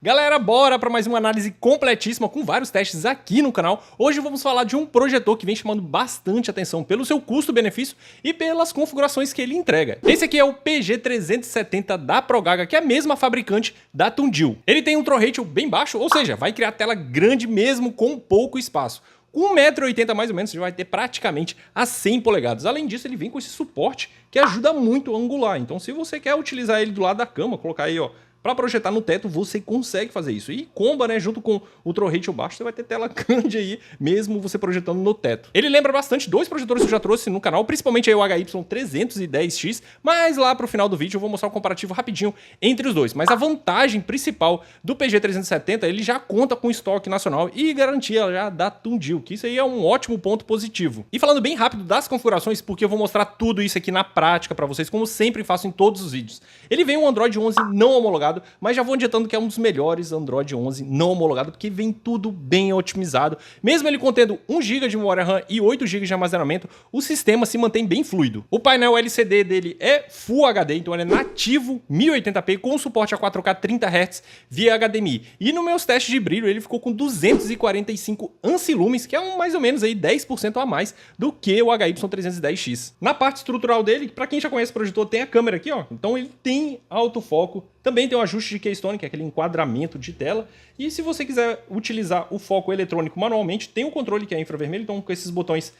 Galera, bora para mais uma análise completíssima com vários testes aqui no canal. Hoje vamos falar de um projetor que vem chamando bastante atenção pelo seu custo-benefício e pelas configurações que ele entrega. Esse aqui é o PG370 da Progaga, que é a mesma fabricante da Tundil. Ele tem um throw ratio bem baixo, ou seja, vai criar tela grande mesmo com pouco espaço. Com 1,80 m mais ou menos, você vai ter praticamente a 100 polegadas. Além disso, ele vem com esse suporte que ajuda muito a angular. Então, se você quer utilizar ele do lado da cama, colocar aí, ó, para projetar no teto, você consegue fazer isso. E comba, né, junto com o throw ratio baixo, você vai ter tela grande aí, mesmo você projetando no teto. Ele lembra bastante dois projetores que eu já trouxe no canal, principalmente aí o HY310X, mas lá pro final do vídeo eu vou mostrar um comparativo rapidinho entre os dois. Mas a vantagem principal do PG370, ele já conta com estoque nacional e garantia já da Tundil, que isso aí é um ótimo ponto positivo. E falando bem rápido das configurações, porque eu vou mostrar tudo isso aqui na prática para vocês, como sempre faço em todos os vídeos. Ele vem um Android 11 não homologado, mas já vou adiantando que é um dos melhores Android 11 não homologado, porque vem tudo bem otimizado. Mesmo ele contendo 1 GB de memória RAM e 8 GB de armazenamento, o sistema se mantém bem fluido. O painel LCD dele é Full HD, então ele é nativo 1080p com suporte a 4K 30 Hz via HDMI. E nos meus testes de brilho ele ficou com 245 ANSI-lumens, que é mais ou menos aí 10% a mais do que o HY310X. Na parte estrutural dele, para quem já conhece o projetor, tem a câmera aqui, ó. Então ele tem autofoco. Também tem o ajuste de keystone, que é aquele enquadramento de tela. E se você quiser utilizar o foco eletrônico manualmente, tem o controle que é infravermelho, então com esses botões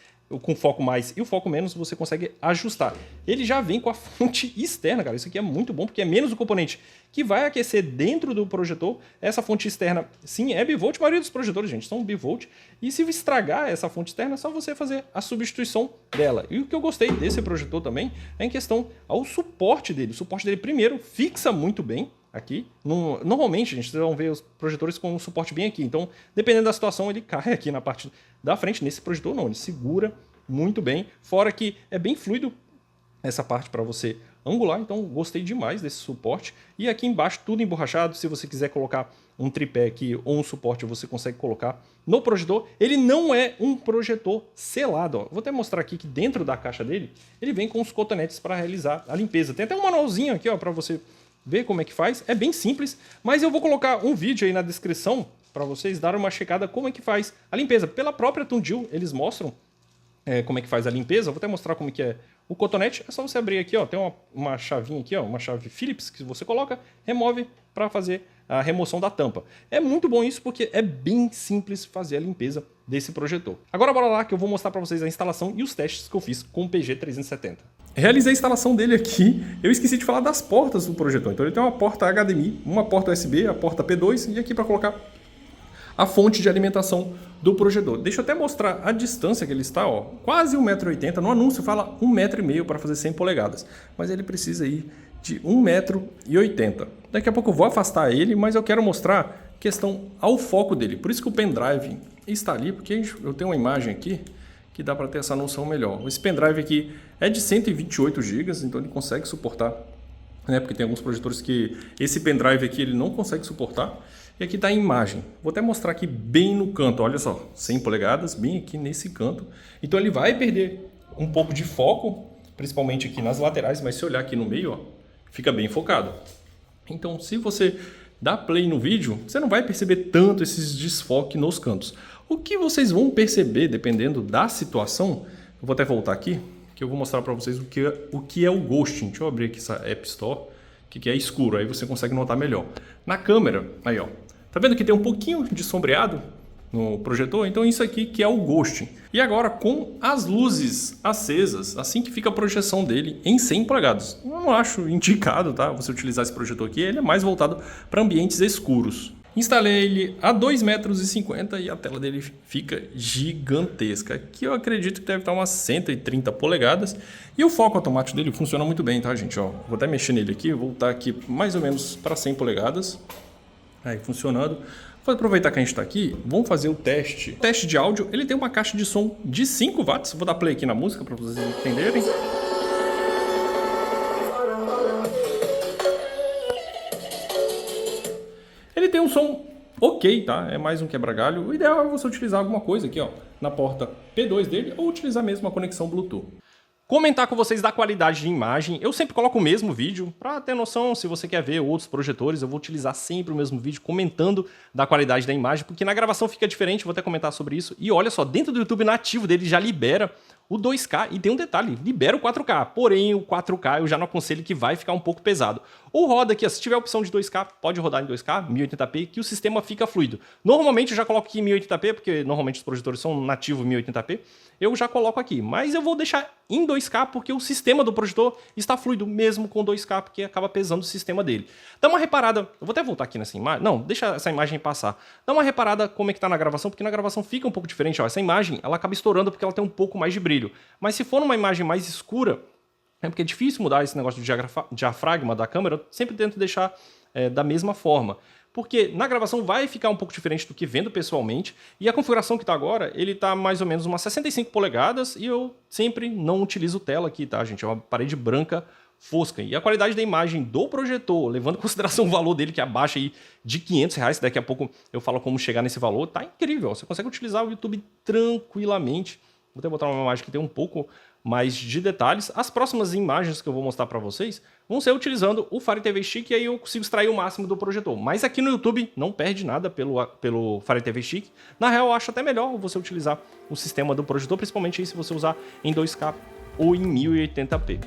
com foco mais e o foco menos, você consegue ajustar. Ele já vem com a fonte externa, cara. Isso aqui é muito bom, porque é menos o componente que vai aquecer dentro do projetor. Essa fonte externa, sim, é bivolt. A maioria dos projetores, gente, são bivolt. E se estragar essa fonte externa, é só você fazer a substituição dela. E o que eu gostei desse projetor também é em questão ao suporte dele. O suporte dele, primeiro, fixa muito bem aqui. Normalmente, gente, vocês vão ver os projetores com um suporte bem aqui. Então, dependendo da situação, ele cai aqui na parte da frente. Nesse projetor, não. Ele segura muito bem. Fora que é bem fluido essa parte para você angular. Então, gostei demais desse suporte. E aqui embaixo, tudo emborrachado. Se você quiser colocar um tripé aqui ou um suporte, você consegue colocar no projetor. Ele não é um projetor selado, ó. Vou até mostrar aqui que dentro da caixa dele, ele vem com os cotonetes para realizar a limpeza. Tem até um manualzinho aqui, ó, para você ver como é que faz. É bem simples, mas eu vou colocar um vídeo aí na descrição para vocês darem uma checada como é que faz a limpeza. Pela própria Tundil, eles mostram como é que faz a limpeza. Eu vou até mostrar como é que é o cotonete. É só você abrir aqui, ó, tem uma chavinha aqui, ó, uma chave Phillips que você coloca, remove para fazer a remoção da tampa. É muito bom isso porque é bem simples fazer a limpeza desse projetor. Agora bora lá que eu vou mostrar para vocês a instalação e os testes que eu fiz com o PG370. Realizei a instalação dele aqui. Eu esqueci de falar das portas do projetor. Então ele tem uma porta HDMI, uma porta USB, a porta P2 e aqui para colocar a fonte de alimentação do projetor. Deixa eu até mostrar a distância que ele está, ó, quase 1,80 m. No anúncio fala 1,5 m para fazer 100 polegadas, mas ele precisa ir de 1,80 m. Daqui a pouco eu vou afastar ele, mas eu quero mostrar questão ao foco dele. Por isso que o pendrive está ali, porque eu tenho uma imagem aqui que dá para ter essa noção melhor. Esse pendrive aqui é de 128 GB, então ele consegue suportar, né? Porque tem alguns projetores que esse pendrive aqui ele não consegue suportar. E aqui está a imagem. Vou até mostrar aqui bem no canto, olha só, 100 polegadas, bem aqui nesse canto. Então ele vai perder um pouco de foco, principalmente aqui nas laterais, mas se olhar aqui no meio, ó, fica bem focado. Então se você dá play no vídeo, você não vai perceber tanto esses desfoques nos cantos. O que vocês vão perceber, dependendo da situação, eu vou até voltar aqui, que eu vou mostrar para vocês o que é o ghosting. Deixa eu abrir aqui essa App Store, que é escuro, aí você consegue notar melhor. Na câmera, aí ó, tá vendo que tem um pouquinho de sombreado no projetor? Então isso aqui que é o ghosting. E agora com as luzes acesas, assim que fica a projeção dele em 100 polegadas. Eu não acho indicado, tá, você utilizar esse projetor aqui, ele é mais voltado para ambientes escuros. Instalei ele a 2,50 m e a tela dele fica gigantesca. Aqui eu acredito que deve estar umas 130 polegadas. E o foco automático dele funciona muito bem, tá, gente? Ó, vou até mexer nele aqui, voltar aqui mais ou menos para 100 polegadas. Aí, funcionando. Vou aproveitar que a gente está aqui, vamos fazer o teste. O teste de áudio, ele tem uma caixa de som de 5 watts. Vou dar play aqui na música para vocês entenderem. Ele tem um som ok, tá? É mais um quebra-galho. O ideal é você utilizar alguma coisa aqui, ó, na porta P2 dele ou utilizar mesmo a conexão Bluetooth. comentar com vocês da qualidade de imagem. Eu sempre coloco o mesmo vídeo, para ter noção, se você quer ver outros projetores, eu vou utilizar sempre o mesmo vídeo comentando da qualidade da imagem, porque na gravação fica diferente, vou até comentar sobre isso. E olha só, dentro do YouTube nativo dele já libera o 2K, e tem um detalhe, libera o 4K, porém o 4K eu já não aconselho, que vai ficar um pouco pesado. Ou roda aqui, se tiver a opção de 2K, pode rodar em 2K, 1080p, que o sistema fica fluido. Normalmente eu já coloco aqui em 1080p, porque normalmente os projetores são nativos 1080p, eu já coloco aqui, mas eu vou deixar em 2K porque o sistema do projetor está fluido mesmo com 2K, porque acaba pesando o sistema dele. Dá uma reparada, eu vou até voltar aqui nessa imagem, não, deixa essa imagem passar. Dá uma reparada como é que tá na gravação, porque na gravação fica um pouco diferente, ó, essa imagem ela acaba estourando porque ela tem um pouco mais de brilho. Mas se for numa imagem mais escura, é porque é difícil mudar esse negócio de diafragma da câmera, eu sempre tento deixar da mesma forma. Porque na gravação vai ficar um pouco diferente do que vendo pessoalmente, e a configuração que está agora, ele está mais ou menos umas 65 polegadas, e eu sempre não utilizo tela aqui, tá, gente? É uma parede branca fosca. E a qualidade da imagem do projetor, levando em consideração o valor dele, que abaixa aí de R$500, daqui a pouco eu falo como chegar nesse valor, tá incrível. Você consegue utilizar o YouTube tranquilamente. Vou até botar uma imagem que tem um pouco mais de detalhes. As próximas imagens que eu vou mostrar para vocês vão ser utilizando o Fire TV Stick, e aí eu consigo extrair o máximo do projetor. Mas aqui no YouTube não perde nada pelo Fire TV Stick. Na real, eu acho até melhor você utilizar o sistema do projetor, principalmente aí se você usar em 2K ou em 1080p.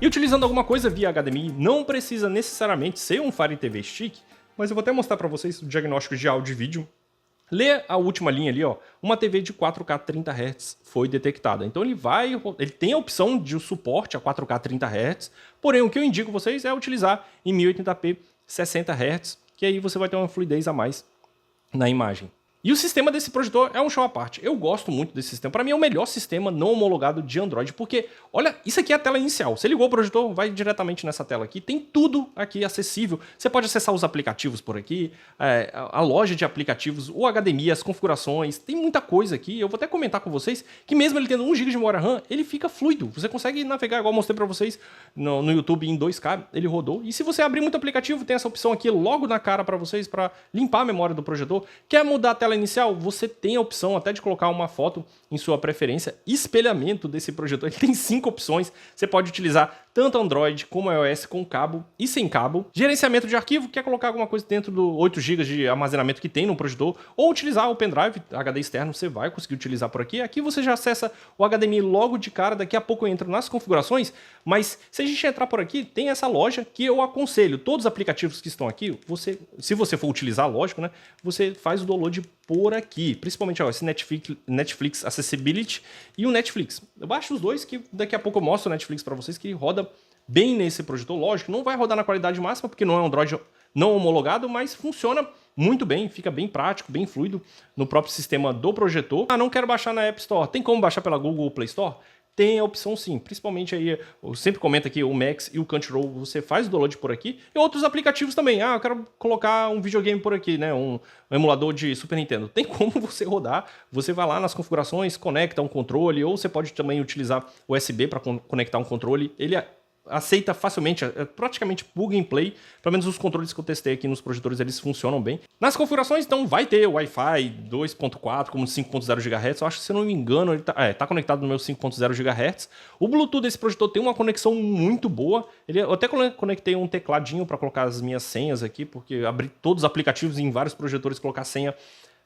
E utilizando alguma coisa via HDMI, não precisa necessariamente ser um Fire TV Stick, mas eu vou até mostrar para vocês o diagnóstico de áudio e vídeo. Lê a última linha ali, ó, uma TV de 4K 30 Hz foi detectada. Então ele tem a opção de suporte a 4K 30 Hz, porém o que eu indico vocês é utilizar em 1080p 60 Hz, que aí você vai ter uma fluidez a mais na imagem. E o sistema desse projetor é um show à parte. Eu gosto muito desse sistema. Para mim é o melhor sistema não homologado de Android, porque, olha, isso aqui é a tela inicial. Você ligou o projetor, vai diretamente nessa tela aqui. Tem tudo aqui acessível. Você pode acessar os aplicativos por aqui, a loja de aplicativos, o HDMI, as configurações. Tem muita coisa aqui. Eu vou até comentar com vocês que mesmo ele tendo 1 GB de memória RAM, ele fica fluido. Você consegue navegar, igual eu mostrei para vocês no YouTube em 2K, ele rodou. E se você abrir muito aplicativo, tem essa opção aqui logo na cara para vocês, para limpar a memória do projetor. Quer mudar a tela inicial, você tem a opção até de colocar uma foto em sua preferência. Espelhamento desse projetor, ele tem 5 opções. Você pode utilizar tanto Android como iOS com cabo e sem cabo. Gerenciamento de arquivo, quer colocar alguma coisa dentro do 8 GB de armazenamento que tem no projetor, ou utilizar o pendrive HD externo, você vai conseguir utilizar por aqui. Aqui você já acessa o HDMI logo de cara, daqui a pouco eu entro nas configurações, mas se a gente entrar por aqui, tem essa loja que eu aconselho. Todos os aplicativos que estão aqui, se você for utilizar, lógico, né, você faz o download por aqui, principalmente ó, esse Netflix Accessibility e o Netflix. Eu baixo os dois, que daqui a pouco eu mostro o Netflix para vocês, que roda bem nesse projetor. Lógico, não vai rodar na qualidade máxima, porque não é um Android não homologado, mas funciona muito bem, fica bem prático, bem fluido no próprio sistema do projetor. Ah, não quero baixar na App Store. Tem como baixar pela Google Play Store? Tem a opção sim, principalmente aí, eu sempre comento aqui, o Max e o Crunchyroll, você faz o download por aqui, e outros aplicativos também. Ah, eu quero colocar um videogame por aqui, né, um emulador de Super Nintendo. Tem como você rodar, você vai lá nas configurações, conecta um controle, ou você pode também utilizar USB para conectar um controle. Ele aceita facilmente, é praticamente plug and play, pelo menos os controles que eu testei aqui nos projetores, eles funcionam bem. Nas configurações, então, vai ter o Wi-Fi 2.4 como 5.0 GHz, eu acho que, se eu não me engano, ele tá conectado no meu 5.0 GHz. O Bluetooth desse projetor tem uma conexão muito boa, eu até conectei um tecladinho para colocar as minhas senhas aqui, porque abrir todos os aplicativos em vários projetores, colocar senha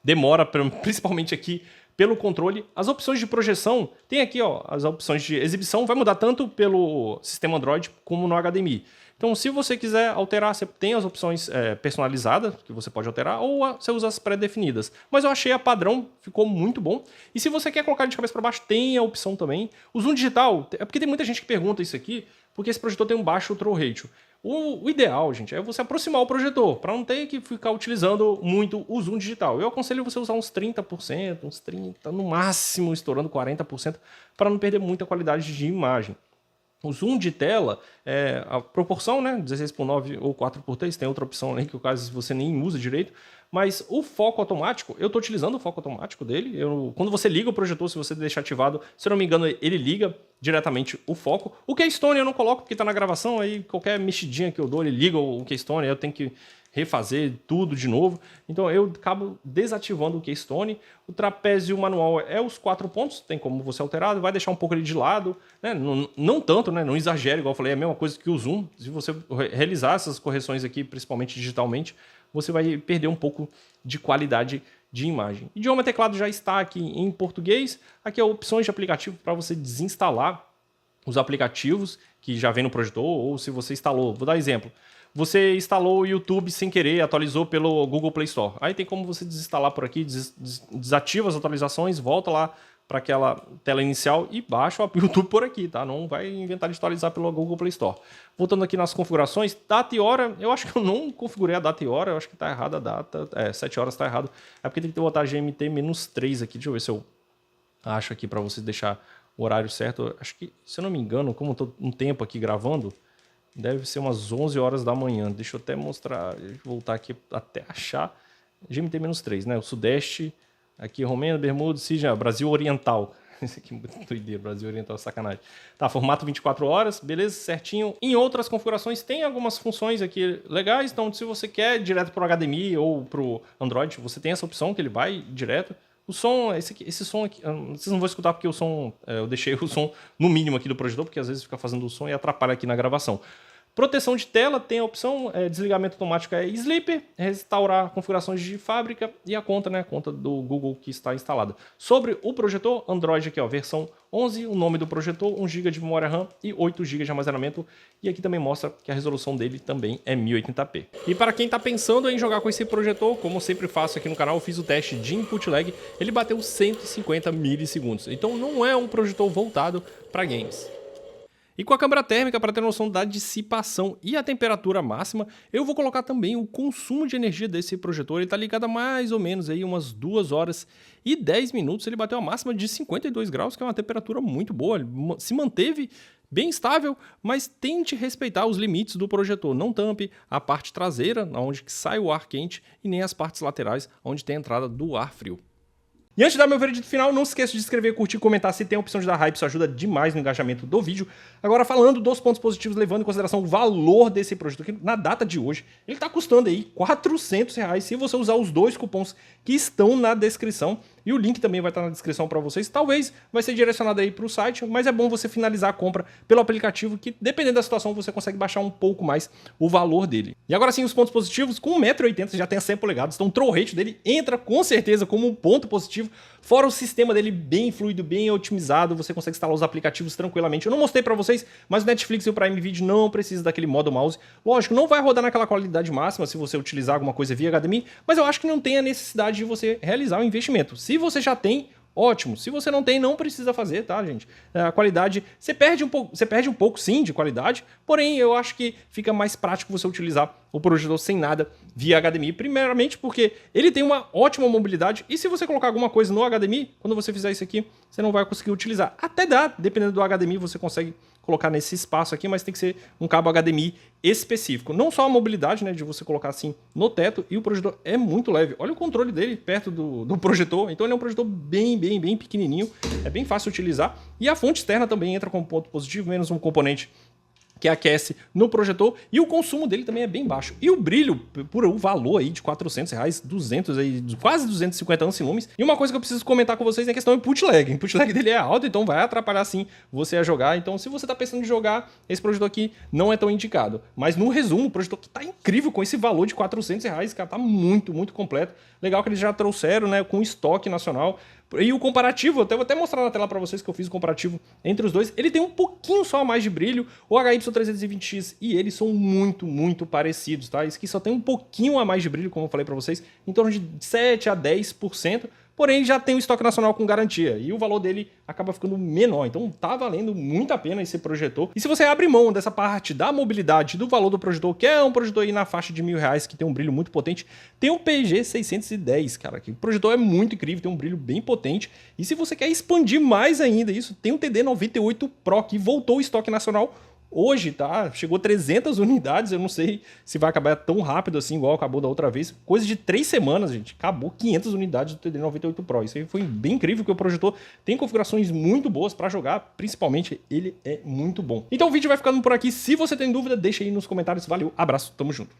demora, principalmente aqui, pelo controle. As opções de projeção, tem aqui ó, as opções de exibição, vai mudar tanto pelo sistema Android como no HDMI. Então, se você quiser alterar, você tem as opções personalizadas, que você pode alterar, ou você usa as pré-definidas. Mas eu achei a padrão, ficou muito bom. E se você quer colocar de cabeça para baixo, tem a opção também. O zoom digital, é porque tem muita gente que pergunta isso aqui, porque esse projetor tem um baixo throw ratio. O ideal, gente, é você aproximar o projetor, para não ter que ficar utilizando muito o zoom digital. Eu aconselho você usar uns 30%, uns 30%, no máximo estourando 40%, para não perder muita qualidade de imagem. O zoom de tela, a proporção, né, 16:9 ou 4:3, tem outra opção ali que caso você nem usa direito, mas o foco automático, eu estou utilizando o foco automático dele. Quando você liga o projetor, se você deixar ativado, se eu não me engano, ele liga diretamente o foco. O Keystone eu não coloco porque está na gravação, aí qualquer mexidinha que eu dou, ele liga o Keystone, aí eu tenho que refazer tudo de novo. Então eu acabo desativando o Keystone. O trapézio manual é os 4 pontos, tem como você alterar, vai deixar um pouco ele de lado, né? Não tanto, né? Não exagere, igual eu falei, é a mesma coisa que o zoom. Se você realizar essas correções aqui, principalmente digitalmente, você vai perder um pouco de qualidade de imagem. Idioma teclado já está aqui em português. Aqui é opções de aplicativo para você desinstalar os aplicativos que já vem no projetor, ou se você instalou. Vou dar exemplo. Você instalou o YouTube sem querer, atualizou pelo Google Play Store. Aí tem como você desinstalar por aqui, desativa as atualizações, volta lá para aquela tela inicial e baixa o YouTube por aqui, tá? Não vai inventar de atualizar pelo Google Play Store. Voltando aqui nas configurações, data e hora, eu acho que eu não configurei a data e hora, eu acho que tá errada a data, 7 horas tá errado. É porque tem que botar GMT-3 aqui, deixa eu ver se eu acho aqui para você deixar o horário certo. Acho que, se eu não me engano, como eu tô um tempo aqui gravando, deve ser umas 11 horas da manhã. Deixa eu até mostrar, voltar aqui até achar. GMT-3, né? O Sudeste, aqui Romênia, Bermuda, Síria, Brasil Oriental. Esse aqui é muito doideira, Brasil Oriental, sacanagem. Tá, formato 24 horas, beleza, certinho. Em outras configurações tem algumas funções aqui legais, então se você quer direto pro HDMI ou pro Android, você tem essa opção que ele vai direto. O som, esse som aqui, vocês não vão escutar porque o som, eu deixei o som no mínimo aqui do projetor, porque às vezes fica fazendo o som e atrapalha aqui na gravação. Proteção de tela, tem a opção, desligamento automático é Sleeper, restaurar configurações de fábrica e a conta, né, a conta do Google que está instalada. Sobre o projetor, Android aqui, ó, versão 11, o nome do projetor, 1 GB de memória RAM e 8 GB de armazenamento. E aqui também mostra que a resolução dele também é 1080p. E para quem está pensando em jogar com esse projetor, como eu sempre faço aqui no canal, eu fiz o teste de input lag, ele bateu 150 milissegundos. Então não é um projetor voltado para games. E com a câmera térmica, para ter noção da dissipação e a temperatura máxima, eu vou colocar também o consumo de energia desse projetor. Ele está ligado a mais ou menos aí umas 2 horas e 10 minutos. Ele bateu a máxima de 52 graus, que é uma temperatura muito boa. Ele se manteve bem estável, mas tente respeitar os limites do projetor. Não tampe a parte traseira, onde sai o ar quente, e nem as partes laterais, onde tem a entrada do ar frio. E antes de dar meu veredito final, não se esqueça de se inscrever, curtir e comentar se tem a opção de dar hype, isso ajuda demais no engajamento do vídeo. Agora, falando dos pontos positivos, levando em consideração o valor desse projeto aqui, na data de hoje, ele está custando aí R$400 se você usar os 2 cupons que estão na descrição. E o link também vai estar na descrição para vocês. Talvez vai ser direcionado aí para o site, mas é bom você finalizar a compra pelo aplicativo, que dependendo da situação você consegue baixar um pouco mais o valor dele. E agora sim, os pontos positivos, com 1,80 m já tem a 100 polegadas, então o throw rate dele entra com certeza como um ponto positivo, fora o sistema dele bem fluido, bem otimizado, você consegue instalar os aplicativos tranquilamente. Eu não mostrei para vocês, mas o Netflix e o Prime Video não precisa daquele modo mouse. Lógico, não vai rodar naquela qualidade máxima se você utilizar alguma coisa via HDMI, mas eu acho que não tem a necessidade de você realizar o investimento. Se você já tem, ótimo. Se você não tem, não precisa fazer, tá, gente? A qualidade, você perde um pouco sim de qualidade, porém eu acho que fica mais prático você utilizar o projetor sem nada via HDMI, primeiramente porque ele tem uma ótima mobilidade, e se você colocar alguma coisa no HDMI, quando você fizer isso aqui, você não vai conseguir utilizar. Até dá, dependendo do HDMI, você consegue colocar nesse espaço aqui, mas tem que ser um cabo HDMI específico. Não só a mobilidade, né, de você colocar assim no teto, e o projetor é muito leve. Olha o controle dele perto do projetor, então ele é um projetor bem pequenininho, é bem fácil de utilizar, e a fonte externa também entra como ponto positivo, menos um componente que aquece no projetor, e o consumo dele também é bem baixo. E o brilho, por um valor aí de R$400, 200 aí, quase 250 ancilumes. E uma coisa que eu preciso comentar com vocês é a questão do input lag. O input lag dele é alto, então vai atrapalhar sim você a jogar. Então se você tá pensando em jogar, esse projetor aqui não é tão indicado. Mas no resumo, o projetor aqui tá incrível com esse valor de R$400, cara, tá muito completo. Legal que eles já trouxeram, né, com estoque nacional. E o comparativo, eu vou até mostrar na tela para vocês que eu fiz o comparativo entre os dois. Ele tem um pouquinho só mais de brilho. O HY320X e ele são muito parecidos, tá? Esse aqui só tem um pouquinho a mais de brilho, como eu falei para vocês, em torno de 7 a 10%. porém já tem o estoque nacional com garantia e o valor dele acaba ficando menor. Então tá valendo muito a pena esse projetor. E se você abre mão dessa parte da mobilidade do valor do projetor, que é um projetor aí na faixa de R$1.000, que tem um brilho muito potente, tem o PG610, cara, que o projetor é muito incrível, tem um brilho bem potente. E se você quer expandir mais ainda isso, tem o TD98 Pro, que voltou ao estoque nacional hoje, tá? Chegou 300 unidades, eu não sei se vai acabar tão rápido assim, igual acabou da outra vez. Coisa de 3 semanas, gente, acabou 500 unidades do TD98 Pro. Isso aí foi bem incrível, porque o projetor tem configurações muito boas para jogar, principalmente ele é muito bom. Então o vídeo vai ficando por aqui. Se você tem dúvida, deixa aí nos comentários. Valeu, abraço, tamo junto.